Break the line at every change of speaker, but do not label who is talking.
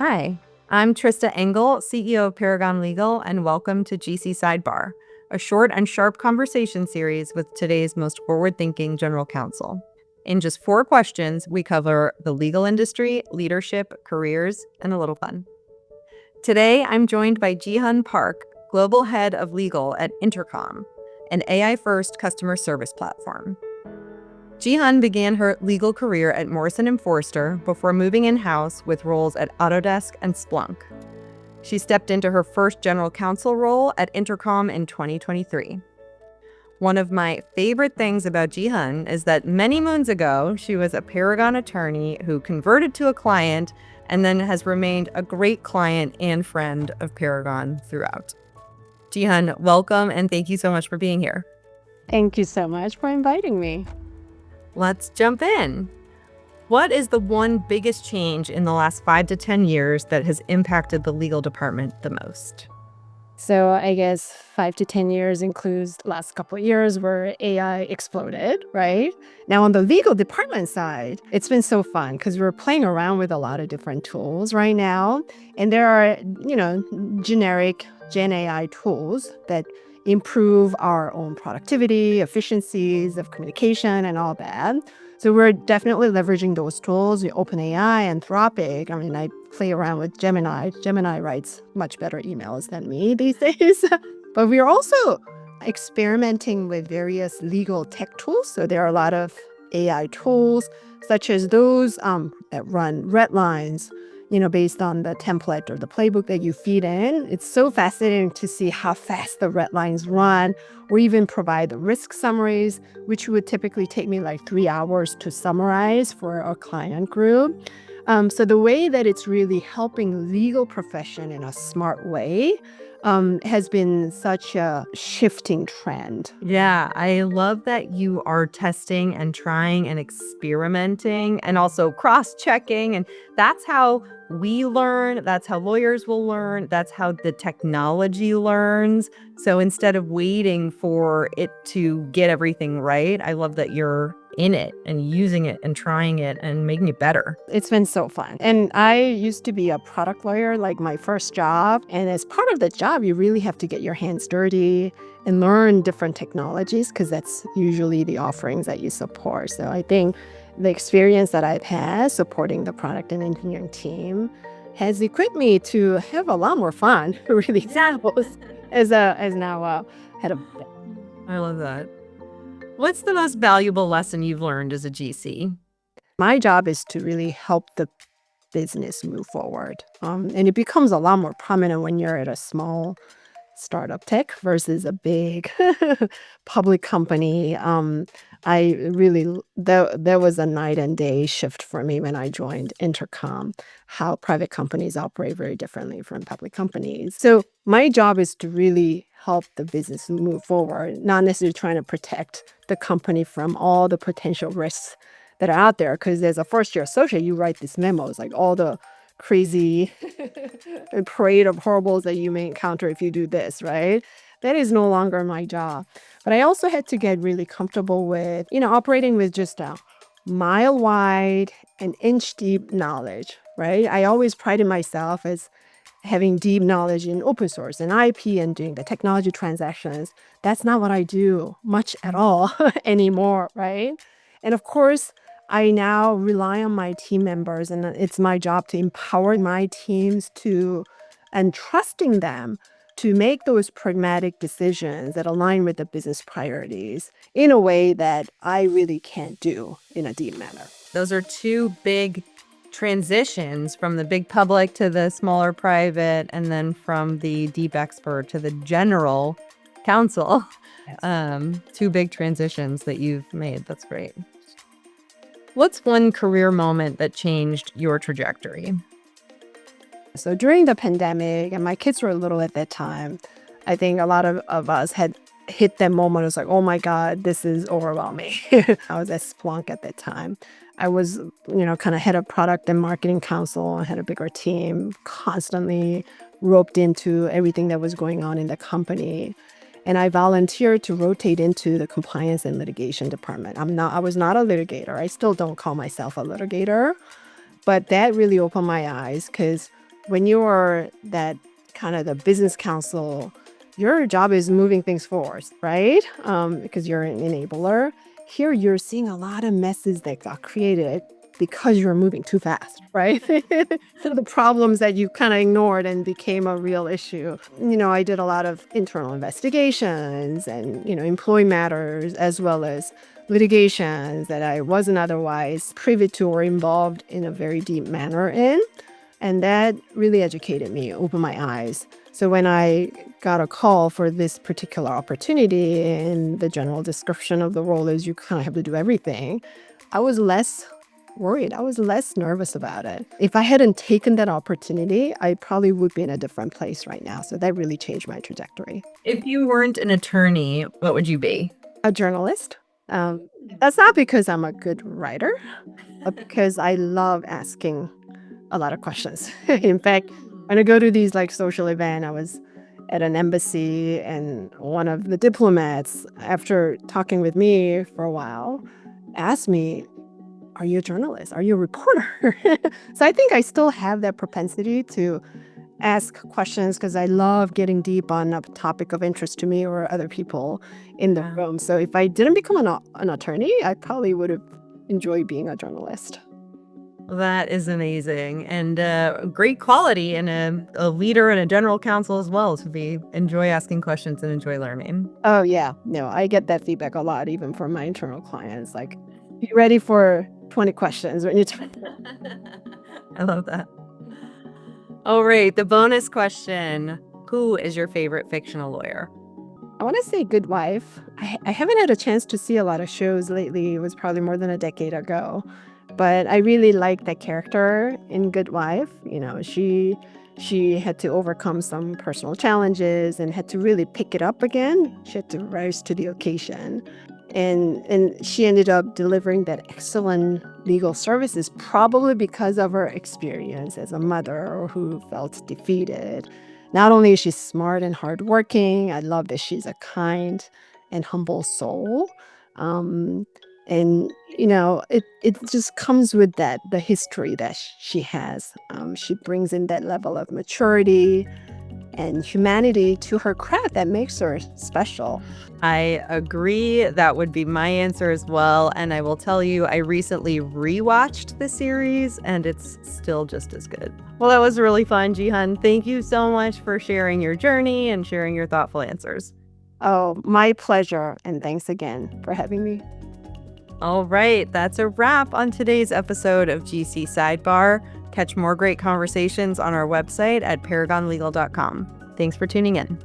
Hi, I'm Trista Engel, CEO of Paragon Legal, and welcome to GC Sidebar, a short and sharp conversation series with today's most forward-thinking general counsel. In just 4 questions, we cover the legal industry, leadership, careers, and a little fun. Today, I'm joined by Ji-Hyun Park, Global Head of Legal at Intercom, an AI-first customer service platform. Ji-Hyun began her legal career at Morrison & Foerster before moving in-house with roles at Autodesk and Splunk. She stepped into her first general counsel role at Intercom in 2023. One of my favorite things about Ji-Hyun is that many moons ago, she was a Paragon attorney who converted to a client and then has remained a great client and friend of Paragon throughout. Ji-Hyun, welcome and thank you so much for being here.
Thank you so much for inviting me.
Let's jump in. What is the one biggest change in the last 5 to 10 years that has impacted the legal department the most?
So I guess 5 to 10 years includes the last couple of years where AI exploded, right? Now on the legal department side, it's been so fun because we're playing around with a lot of different tools right now. And there are, generic Gen AI tools that improve our own productivity, efficiencies of communication and all that. So we're definitely leveraging those tools, OpenAI, Anthropic. I mean, I play around with Gemini. Gemini writes much better emails than me these days. But we're also experimenting with various legal tech tools. So there are a lot of AI tools, such as those that run red lines, based on the template or the playbook that you feed in. It's so fascinating to see how fast the red lines run, or even provide the risk summaries, which would typically take me like 3 hours to summarize for a client group. So the way that it's really helping legal profession in a smart way has been such a shifting trend.
Yeah, I love that you are testing and trying and experimenting and also cross-checking. And that's how we learn. That's how lawyers will learn. That's how the technology learns. So instead of waiting for it to get everything right, I love that you're in it and using it and trying it and making it better.
It's been so fun. And I used to be a product lawyer, like my first job. And as part of the job, you really have to get your hands dirty and learn different technologies because that's usually the offerings that you support. So I think the experience that I've had supporting the product and engineering team has equipped me to have a lot more fun, really, as now a head of.
I love that. What's the most valuable lesson you've learned as a GC?
My job is to really help the business move forward. And it becomes a lot more prominent when you're at a small startup tech versus a big public company. I really, there was a night and day shift for me when I joined Intercom, how private companies operate very differently from public companies. So my job is to really help the business move forward, not necessarily trying to protect the company from all the potential risks that are out there. Because as a first-year associate, you write these memos, like all the crazy parade of horribles that you may encounter if you do this, right? That is no longer my job. But I also had to get really comfortable with, operating with just a mile wide and inch deep knowledge, right? I always prided myself as having deep knowledge in open source and IP and doing the technology transactions. That's not what I do much at all anymore, right? And of course, I now rely on my team members, and it's my job to empower my teams and trusting them to make those pragmatic decisions that align with the business priorities in a way that I really can't do in a deep manner.
Those are 2 big transitions from the big public to the smaller private, and then from the deep expert to the general counsel.
Yes.
2 big transitions that you've made. That's great. What's one career moment that changed your trajectory?
So during the pandemic, and my kids were little at that time, I think a lot of us had hit that moment. It was like, oh my God, this is overwhelming. I was at Splunk at that time. I was, kind of head of product and marketing council. I had a bigger team, constantly roped into everything that was going on in the company. And I volunteered to rotate into the compliance and litigation department. I was not a litigator. I still don't call myself a litigator. But that really opened my eyes because when you are that kind of the business counsel, your job is moving things forward, right? Because you're an enabler. Here, you're seeing a lot of messes that got created because you're moving too fast, right? So the problems that you kind of ignored and became a real issue. I did a lot of internal investigations and, employee matters, as well as litigations that I wasn't otherwise privy to or involved in a very deep manner in. And that really educated me, opened my eyes. So when I got a call for this particular opportunity and the general description of the role is you kind of have to do everything, I was less worried. I was less nervous about it. If I hadn't taken that opportunity, I probably would be in a different place right now. So that really changed my trajectory.
If you weren't an attorney, what would you be?
A journalist. That's not because I'm a good writer, but because I love asking a lot of questions. In fact, when I go to these social event, I was at an embassy and one of the diplomats, after talking with me for a while, asked me, "Are you a journalist? Are you a reporter?" So I think I still have that propensity to ask questions because I love getting deep on a topic of interest to me or other people in the room. So if I didn't become an attorney, I probably would have enjoyed being a journalist.
That is amazing, and great quality in a leader and a general counsel as well, to enjoy asking questions and enjoy learning.
Oh, yeah. No, I get that feedback a lot, even from my internal clients. Like, be ready for 20 questions when you
I love that. All right, the bonus question. Who is your favorite fictional lawyer?
I want to say Good Wife. I haven't had a chance to see a lot of shows lately. It was probably more than a decade ago. But I really like that character in Good Wife. She had to overcome some personal challenges and had to really pick it up again. She had to rise to the occasion. And she ended up delivering that excellent legal services probably because of her experience as a mother who felt defeated. Not only is she smart and hardworking, I love that she's a kind and humble soul. Um, and it just comes with the history that she has. She brings in that level of maturity and humanity to her craft that makes her special.
I agree. That would be my answer as well. And I will tell you, I recently rewatched the series and it's still just as good. Well, that was really fun, Ji-Hyun. Thank you so much for sharing your journey and sharing your thoughtful answers.
Oh, my pleasure. And thanks again for having me.
All right, that's a wrap on today's episode of GC Sidebar. Catch more great conversations on our website at paragonlegal.com. Thanks for tuning in.